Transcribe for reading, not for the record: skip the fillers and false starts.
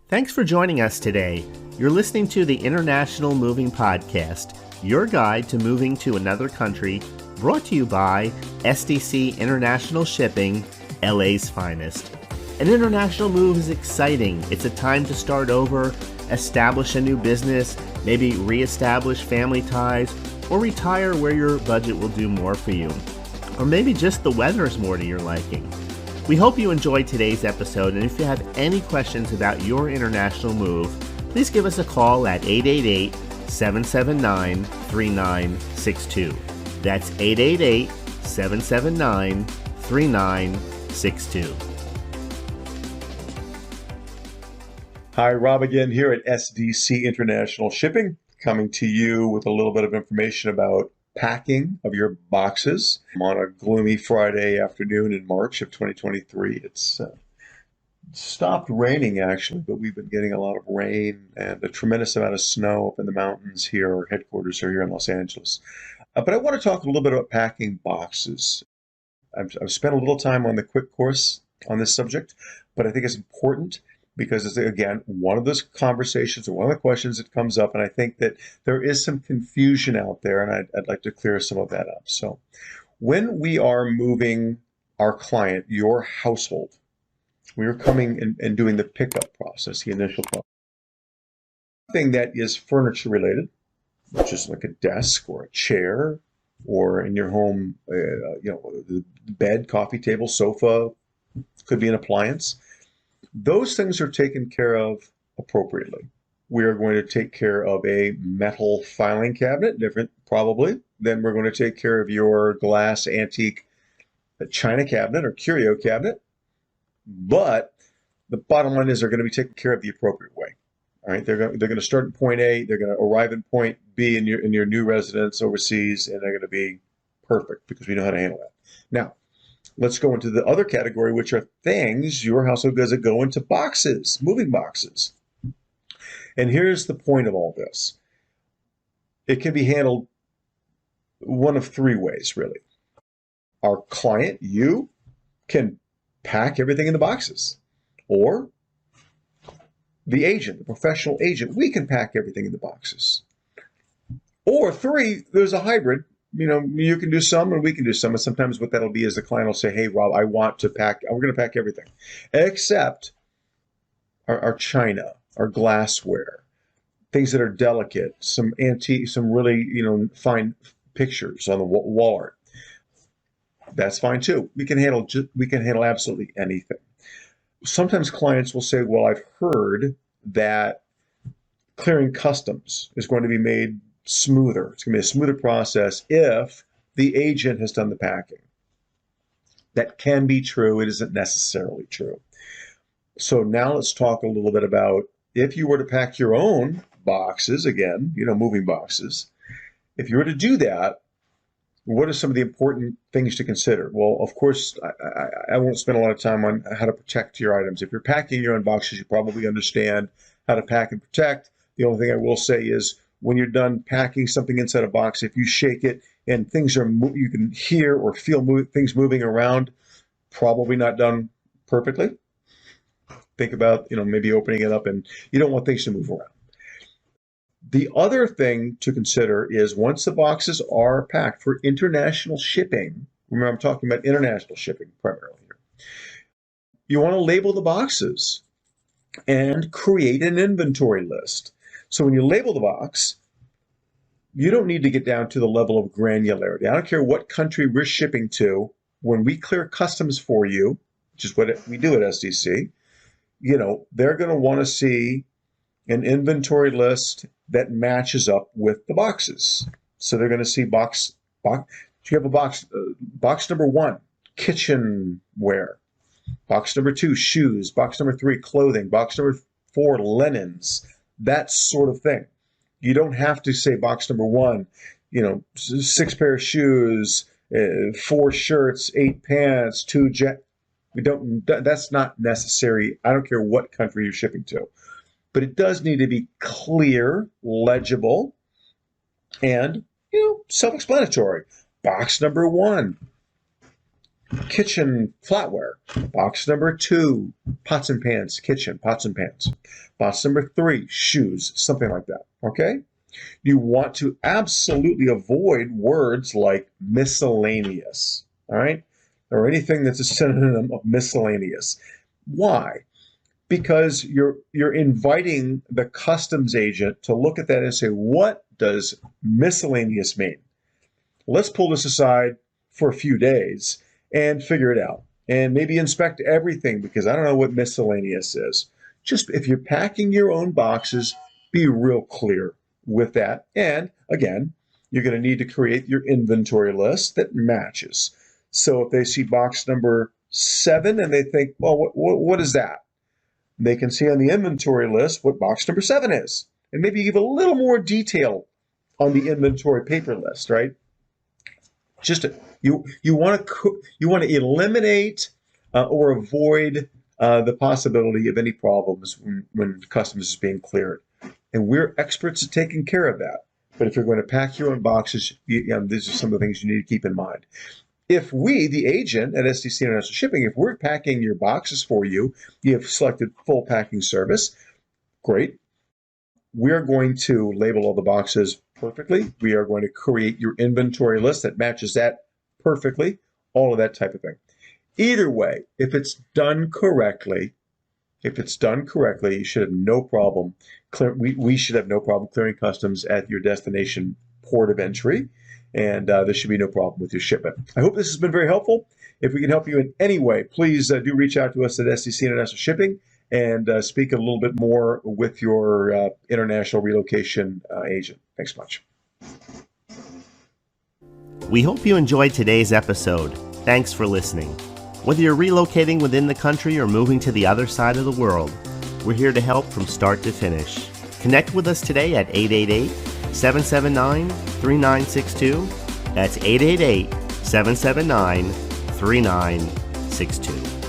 Thanks for joining us today. You're listening to the International Moving Podcast, your guide to moving to another country, brought to you by SDC International Shipping, LA's finest. An international move is exciting. It's a time to start over, establish a new business, maybe reestablish family ties, or retire where your budget will do more for you. Or maybe just the weather's more to your liking. We hope you enjoyed today's episode, and if you have any questions about your international move, please give us a call at 888-779-3962. That's 888-779-3962. Hi, Rob again here at SDC International Shipping, coming to you with a little bit of information about packing of your boxes on a gloomy Friday afternoon in March of 2023. It's stopped raining actually, but we've been getting a lot of rain and a tremendous amount of snow up in the mountains here. Our headquarters are here in Los Angeles. But I want to talk a little bit about packing boxes. I've spent a little time on the quick course on this subject, but I think it's important because it's, again, one of those conversations or one of the questions that comes up, and I think that there is some confusion out there, and I'd like to clear some of that up. So when we are moving our client, your household, we are coming and doing the pickup process, the initial process. Something that is furniture related, which is like a desk or a chair, or in your home, the bed, coffee table, sofa, could be an appliance. Those things are taken care of appropriately. We are going to take care of a metal filing cabinet, different probably. Then we're going to take care of your glass antique china cabinet or curio cabinet. But the bottom line is they're going to be taken care of the appropriate way. All right, they're going to start at point A, they're going to arrive at point B in your new residence overseas, and they're going to be perfect because we know how to handle that. Now, let's go into the other category, which are things your household goods that go into boxes, moving boxes. And here's the point of all this. It can be handled one of three ways, really. Our client, you, can pack everything in the boxes. Or the agent, the professional agent, we can pack everything in the boxes. Or three, there's a hybrid. You can do some and we can do some. And sometimes what that'll be is the client will say, hey, Rob, I want to pack, we're going to pack everything except our china, our glassware, things that are delicate, some antique, some really, fine pictures on the wall art. That's fine too. We can handle absolutely anything. Sometimes clients will say, well, I've heard that clearing customs is going to be made smoother. It's going to be a smoother process if the agent has done the packing. That can be true. It isn't necessarily true. So now let's talk a little bit about if you were to pack your own boxes, again, moving boxes. If you were to do that, what are some of the important things to consider? Well, of course, I won't spend a lot of time on how to protect your items. If you're packing your own boxes, you probably understand how to pack and protect. The only thing I will say is when you're done packing something inside a box, if you shake it and you can hear or feel things moving around, probably not done perfectly. Think about, maybe opening it up, and you don't want things to move around. The other thing to consider is once the boxes are packed for international shipping, remember I'm talking about international shipping primarily here, you want to label the boxes and create an inventory list. So when you label the box, you don't need to get down to the level of granularity. I don't care what country we're shipping to. When we clear customs for you, which is what we do at SDC, they're going to want to see an inventory list that matches up with the boxes. So they're going to see you have a box number 1, kitchenware. Box number 2, shoes. Box number 3, clothing. Box number 4, linens. That sort of thing. You don't have to say box number 1, 6 pair of shoes, 4 shirts, 8 pants, 2 that's not necessary. I don't care what country you're shipping to. But it does need to be clear, legible, and self-explanatory. Box number 1, kitchen flatware. Box number 2, pots and pans, kitchen, pots and pans. Box number 3, shoes, something like that, okay? You want to absolutely avoid words like miscellaneous, all right? Or anything that's a synonym of miscellaneous. Why? Because you're inviting the customs agent to look at that and say, what does miscellaneous mean? Let's pull this aside for a few days and figure it out. And maybe inspect everything, because I don't know what miscellaneous is. Just if you're packing your own boxes, be real clear with that. And again, you're going to need to create your inventory list that matches. So if they see box number 7 and they think, well, what is that? They can see on the inventory list what box number 7 is. And maybe give a little more detail on the inventory paper list, right? Just you want to eliminate or avoid the possibility of any problems when customs is being cleared. And we're experts at taking care of that. But if you're going to pack your own boxes, these are some of the things you need to keep in mind. If we, the agent at SDC International Shipping, if we're packing your boxes for you, you have selected full packing service, great. We're going to label all the boxes perfectly. We are going to create your inventory list that matches that perfectly, all of that type of thing. Either way, if it's done correctly, you should have no problem. We should have no problem clearing customs at your destination port of entry, and there should be no problem with your shipment. I hope this has been very helpful. If we can help you in any way, please do reach out to us at SDC International Shipping and speak a little bit more with your international relocation agent. Thanks much. We hope you enjoyed today's episode. Thanks for listening. Whether you're relocating within the country or moving to the other side of the world, we're here to help from start to finish. Connect with us today at 888-779-3962. That's 888-779-3962.